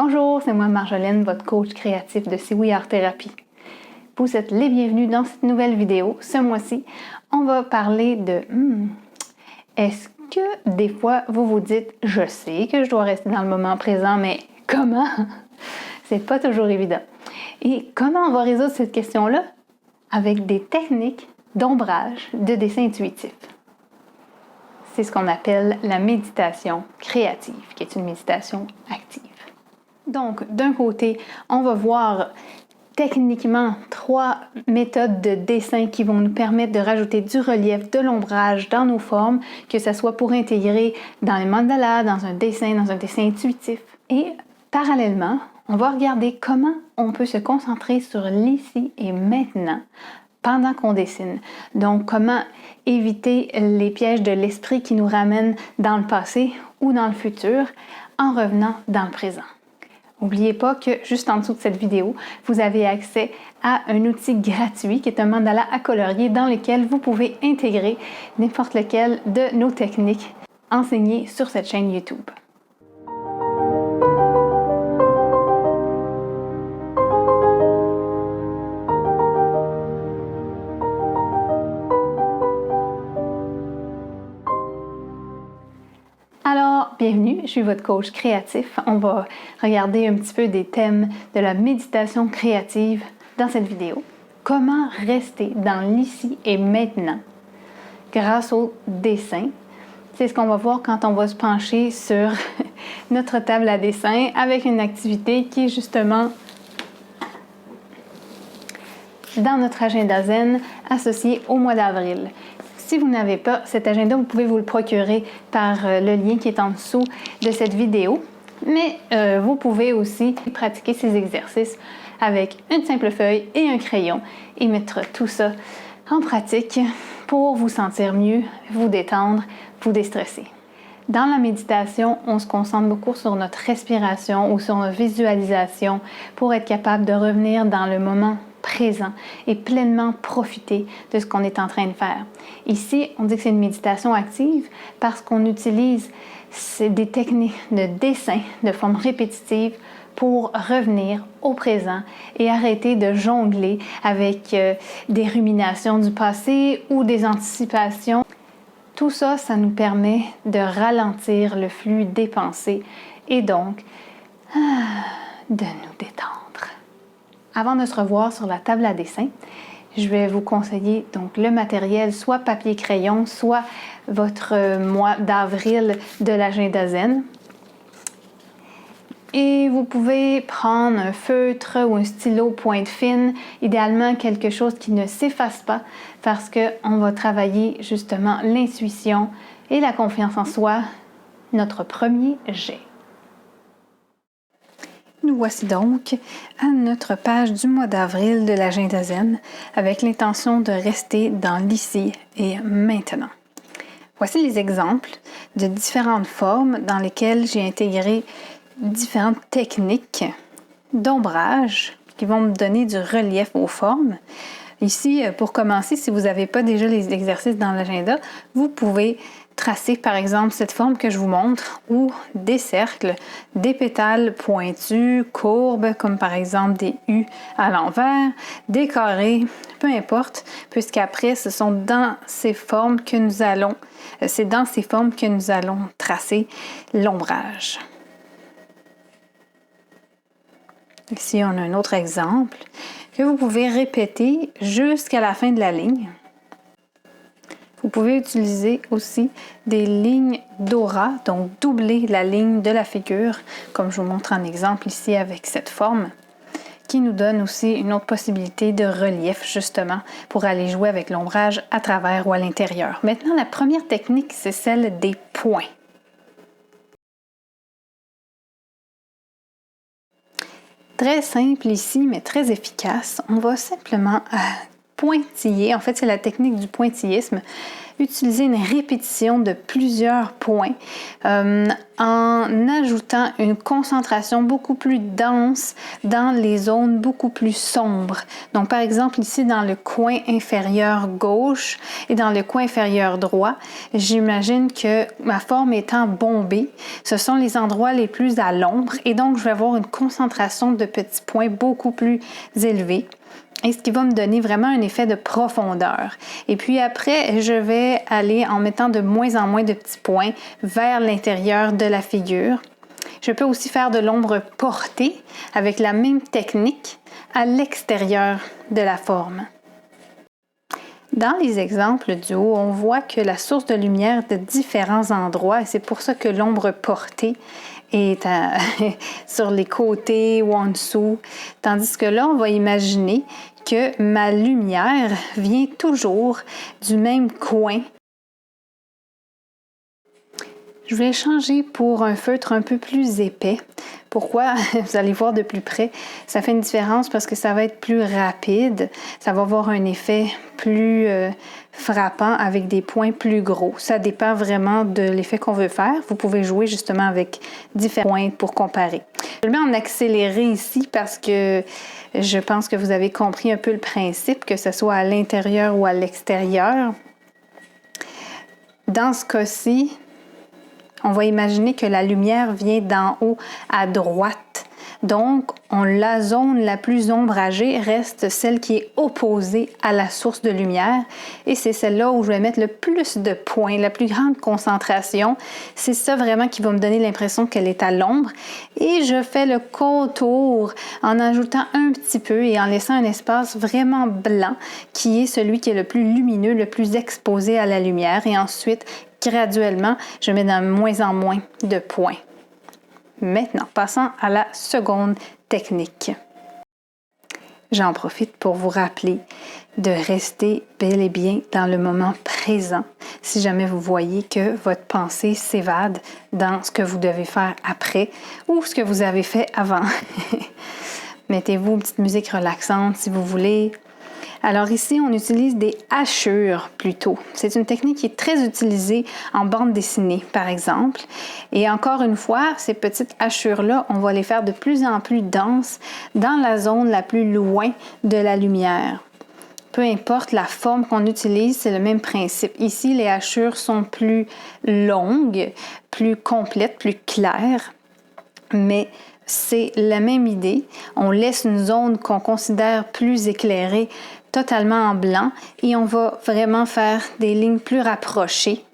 Bonjour, c'est moi Marjolaine, votre coach créatif de Siwi Art Thérapie. Vous êtes les bienvenus dans cette nouvelle vidéo. Ce mois-ci, on va parler de est-ce que des fois vous vous dites je sais que je dois rester dans le moment présent, mais comment? C'est pas toujours évident. Et comment on va résoudre cette question-là? Avec des techniques d'ombrage de dessin intuitif. C'est ce qu'on appelle la méditation créative, qui est une méditation active. Donc, d'un côté, on va voir techniquement 3 méthodes de dessin qui vont nous permettre de rajouter du relief, de l'ombrage dans nos formes, que ce soit pour intégrer dans les mandalas, dans un dessin intuitif. Et parallèlement, on va regarder comment on peut se concentrer sur l'ici et maintenant pendant qu'on dessine. Donc, comment éviter les pièges de l'esprit qui nous ramènent dans le passé ou dans le futur en revenant dans le présent. N'oubliez pas que juste en dessous de cette vidéo, vous avez accès à un outil gratuit qui est un mandala à colorier dans lequel vous pouvez intégrer n'importe lequel de nos techniques enseignées sur cette chaîne YouTube. Alors, bienvenue, je suis votre coach créatif. On va regarder un petit peu des thèmes de la méditation créative dans cette vidéo. Comment rester dans l'ici et maintenant grâce au dessin. C'est ce qu'on va voir quand on va se pencher sur notre table à dessin avec une activité qui est justement dans notre agenda zen associé au mois d'avril. Si vous n'avez pas cet agenda, vous pouvez vous le procurer par le lien qui est en dessous de cette vidéo. Mais vous pouvez aussi pratiquer ces exercices avec une simple feuille et un crayon et mettre tout ça en pratique pour vous sentir mieux, vous détendre, vous déstresser. Dans la méditation, on se concentre beaucoup sur notre respiration ou sur notre visualisation pour être capable de revenir dans le moment présent et pleinement profiter de ce qu'on est en train de faire. Ici, on dit que c'est une méditation active parce qu'on utilise des techniques de dessin de forme répétitive pour revenir au présent et arrêter de jongler avec des ruminations du passé ou des anticipations. Tout ça, ça nous permet de ralentir le flux des pensées et donc de nous détendre. Avant de se revoir sur la table à dessin, je vais vous conseiller donc le matériel, soit papier-crayon, soit votre mois d'avril de l'agenda zen. Et vous pouvez prendre un feutre ou un stylo pointe fine, idéalement quelque chose qui ne s'efface pas parce qu'on va travailler justement l'intuition et la confiance en soi, notre premier jet. Nous voici donc à notre page du mois d'avril de l'agenda zen avec l'intention de rester dans l'ici et maintenant. Voici les exemples de différentes formes dans lesquelles j'ai intégré différentes techniques d'ombrage qui vont me donner du relief aux formes. Ici, pour commencer, si vous n'avez pas déjà les exercices dans l'agenda, vous pouvez tracer par exemple cette forme que je vous montre ou des cercles, des pétales pointus, courbes, comme par exemple des U à l'envers, des carrés, peu importe, puisqu'après ce sont dans ces formes que nous allons, tracer l'ombrage. Ici, on a un autre exemple que vous pouvez répéter jusqu'à la fin de la ligne. Vous pouvez utiliser aussi des lignes d'aura, donc doubler la ligne de la figure, comme je vous montre en exemple ici avec cette forme, qui nous donne aussi une autre possibilité de relief justement pour aller jouer avec l'ombrage à travers ou à l'intérieur. Maintenant, la première technique, c'est celle des points. Très simple ici, mais très efficace. On va simplement pointiller, en fait c'est la technique du pointillisme, utiliser une répétition de plusieurs points en ajoutant une concentration beaucoup plus dense dans les zones beaucoup plus sombres. Donc par exemple ici dans le coin inférieur gauche et dans le coin inférieur droit, j'imagine que ma forme étant bombée, ce sont les endroits les plus à l'ombre et donc je vais avoir une concentration de petits points beaucoup plus élevée. Et ce qui va me donner vraiment un effet de profondeur. Et puis après, je vais aller en mettant de moins en moins de petits points vers l'intérieur de la figure. Je peux aussi faire de l'ombre portée avec la même technique à l'extérieur de la forme. Dans les exemples du haut, on voit que la source de lumière est de différents endroits et c'est pour ça que l'ombre portée est sur les côtés ou en dessous. Tandis que là, on va imaginer que ma lumière vient toujours du même coin. Je vais changer pour un feutre un peu plus épais. Pourquoi? Vous allez voir de plus près. Ça fait une différence parce que ça va être plus rapide. Ça va avoir un effet plus frappant avec des points plus gros. Ça dépend vraiment de l'effet qu'on veut faire. Vous pouvez jouer justement avec différents points pour comparer. Je le mets en accéléré ici parce que je pense que vous avez compris un peu le principe, que ce soit à l'intérieur ou à l'extérieur. Dans ce cas-ci, on va imaginer que la lumière vient d'en haut à droite. Donc, la zone la plus ombragée reste celle qui est opposée à la source de lumière. Et c'est celle-là où je vais mettre le plus de points, la plus grande concentration. C'est ça vraiment qui va me donner l'impression qu'elle est à l'ombre. Et je fais le contour en ajoutant un petit peu et en laissant un espace vraiment blanc qui est celui qui est le plus lumineux, le plus exposé à la lumière. Et ensuite, graduellement, je mets de moins en moins de points. Maintenant, passons à la seconde technique. J'en profite pour vous rappeler de rester bel et bien dans le moment présent si jamais vous voyez que votre pensée s'évade dans ce que vous devez faire après ou ce que vous avez fait avant. Mettez-vous une petite musique relaxante si vous voulez. Alors ici, on utilise des hachures plutôt. C'est une technique qui est très utilisée en bande dessinée, par exemple. Et encore une fois, ces petites hachures-là, on va les faire de plus en plus denses dans la zone la plus loin de la lumière. Peu importe la forme qu'on utilise, c'est le même principe. Ici, les hachures sont plus longues, plus complètes, plus claires, mais c'est la même idée. On laisse une zone qu'on considère plus éclairée totalement en blanc et on va vraiment faire des lignes plus rapprochées.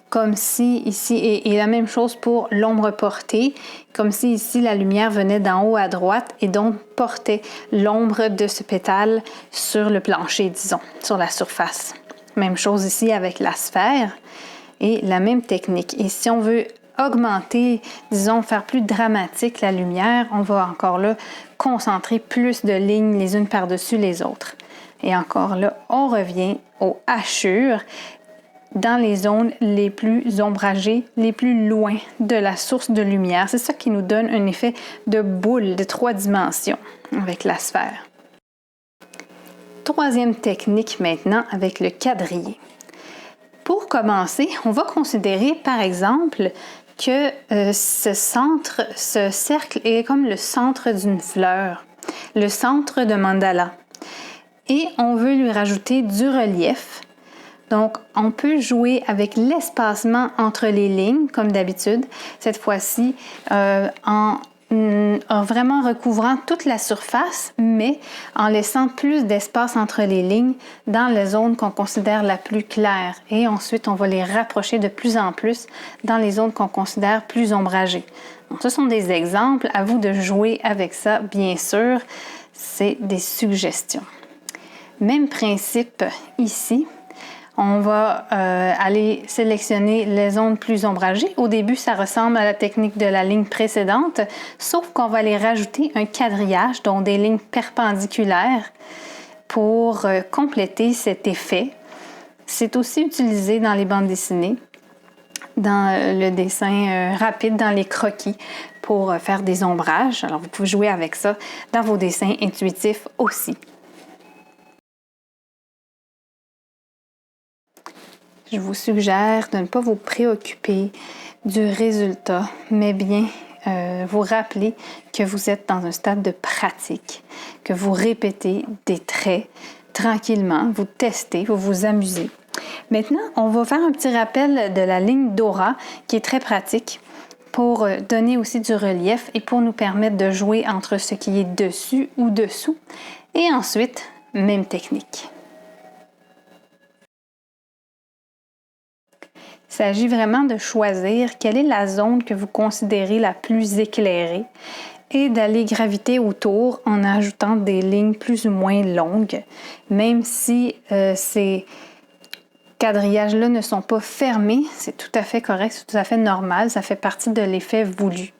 Comme si ici, et la même chose pour l'ombre portée, comme si ici la lumière venait d'en haut à droite et donc portait l'ombre de ce pétale sur le plancher, disons, sur la surface. Même chose ici avec la sphère et la même technique. Et si on veut augmenter, disons, faire plus dramatique la lumière, on va encore là concentrer plus de lignes les unes par-dessus les autres. Et encore là, on revient aux hachures dans les zones les plus ombragées, les plus loin de la source de lumière. C'est ça qui nous donne un effet de boule de 3 dimensions avec la sphère. Troisième technique maintenant avec le quadrillé. Pour commencer, on va considérer par exemple que ce cercle est comme le centre d'une fleur, le centre de mandala. Et on veut lui rajouter du relief. Donc, on peut jouer avec l'espacement entre les lignes, comme d'habitude, cette fois-ci en vraiment recouvrant toute la surface, mais en laissant plus d'espace entre les lignes dans les zones qu'on considère la plus claire. Et ensuite, on va les rapprocher de plus en plus dans les zones qu'on considère plus ombragées. Donc, ce sont des exemples. À vous de jouer avec ça, bien sûr. C'est des suggestions. Même principe ici. On va aller sélectionner les zones plus ombragées. Au début, ça ressemble à la technique de la ligne précédente, sauf qu'on va aller rajouter un quadrillage, donc des lignes perpendiculaires pour compléter cet effet. C'est aussi utilisé dans les bandes dessinées, dans le dessin rapide, dans les croquis, pour faire des ombrages. Alors, vous pouvez jouer avec ça dans vos dessins intuitifs aussi. Je vous suggère de ne pas vous préoccuper du résultat, mais bien vous rappeler que vous êtes dans un stade de pratique, que vous répétez des traits tranquillement, vous testez, vous vous amusez. Maintenant, on va faire un petit rappel de la ligne Dora qui est très pratique pour donner aussi du relief et pour nous permettre de jouer entre ce qui est dessus ou dessous. Et ensuite, même technique. Il s'agit vraiment de choisir quelle est la zone que vous considérez la plus éclairée et d'aller graviter autour en ajoutant des lignes plus ou moins longues, même si ces quadrillages-là ne sont pas fermés, c'est tout à fait correct, c'est tout à fait normal, ça fait partie de l'effet voulu.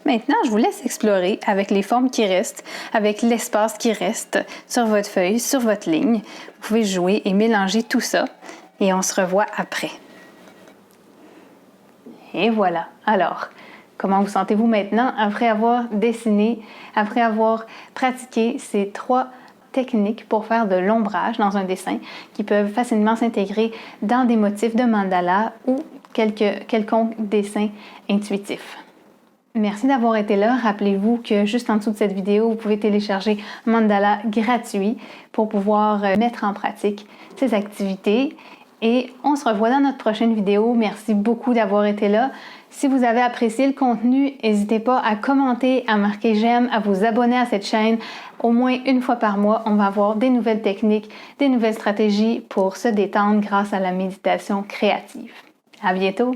Maintenant, je vous laisse explorer avec les formes qui restent, avec l'espace qui reste sur votre feuille, sur votre ligne. Vous pouvez jouer et mélanger tout ça et on se revoit après. Et voilà. Alors, comment vous sentez-vous maintenant après avoir dessiné, après avoir pratiqué ces 3 techniques pour faire de l'ombrage dans un dessin qui peuvent facilement s'intégrer dans des motifs de mandala ou quelconque dessin intuitif? Merci d'avoir été là. Rappelez-vous que juste en dessous de cette vidéo, vous pouvez télécharger un mandala gratuit pour pouvoir mettre en pratique ces activités. Et on se revoit dans notre prochaine vidéo. Merci beaucoup d'avoir été là. Si vous avez apprécié le contenu, n'hésitez pas à commenter, à marquer j'aime, à vous abonner à cette chaîne. Au moins une fois par mois, on va avoir des nouvelles techniques, des nouvelles stratégies pour se détendre grâce à la méditation créative. À bientôt!